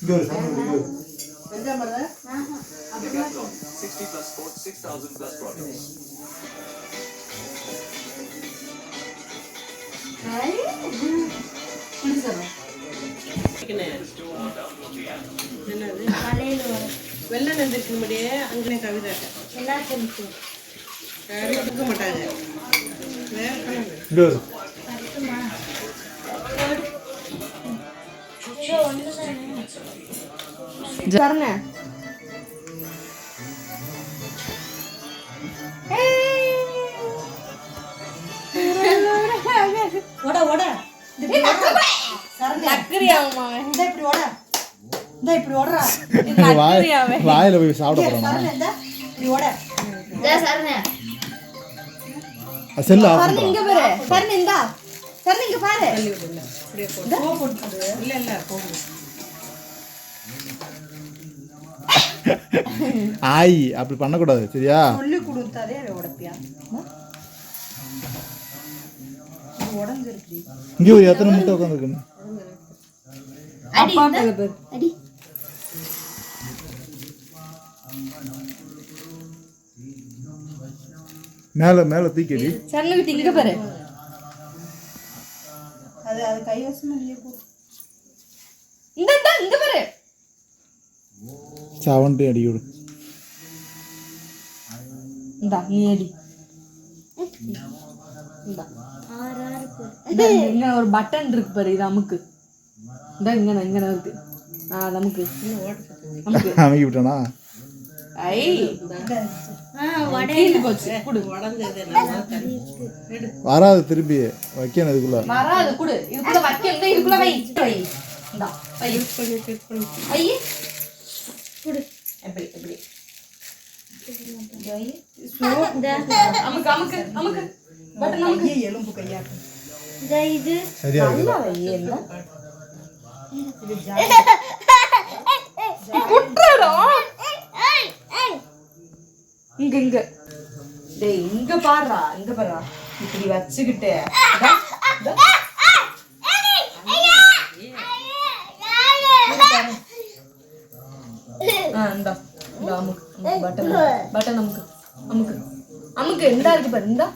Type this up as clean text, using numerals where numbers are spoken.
Good. Good. 60 plus sports, 6,000 plus products. வெள்ளம் நின்றுக்கும்படியே அங்கே கவிதை கொடுக்க மாட்டாங்க. Good. சரண ஓட ஓட இப்படி ஓட இந்த இப்படி ஓடுறா வாயில போய் சாப்பிட போறோம். இப்படி ஓட செல்ல ஆஃப் சரண இங்க பாரு சரண இந்தா சரண இங்க பாரு இல்ல இல்ல போகும். ஆய் அப்படி பண்ணக்கூடாது சரியா? சொல்லி கொடுத்தாதே அவ உடப்பியா உடஞ்சிருக்கு. இங்க ஒரு எத்தனை முட்டை உட்காந்துருக்கு? அடி மேல மேல தூக்கி சரண இங்க பாரு. அது அது கைவசமா இல்லையே போ. இந்த இங்க பாரு. சவன்ட்டு அடி விடு. இந்தா நீ அடி. இந்தா இங்க ஒரு பட்டன் இருக்கு பாரு, இது அமுக்கு. இந்தா இங்க இருக்கு. நமக்கு நமக்கு அமைக்கி விட்டானா? ஐ கீழே போச்சு. குடு. வராது திருப்பி வைக்கணும் இதுக்குள்ள. வராது குடு. இதுக்குள்ள வைக்கணும். இதுக்குள்ள வை. இந்தா வை. ஐ குடு. எப்படி எப்படி அமுக்கு அமுக்கு அமுக்கு பட்டன் அமுக்கு. எலும்பு கையா இது சரியா நல்லா இருக்கு. வை. என்ன இது குட்றடா. இங்க இங்க டேய் இங்க பாருடா, இங்க பாருடா. இப்படி வச்சுக்கிட்டு இந்தா இந்த அமுக்கு பட்டன் பட்டன் அமுக்கு அமுக்கு அமுக்கு. இந்தா இருக்கு பாரு. இந்தா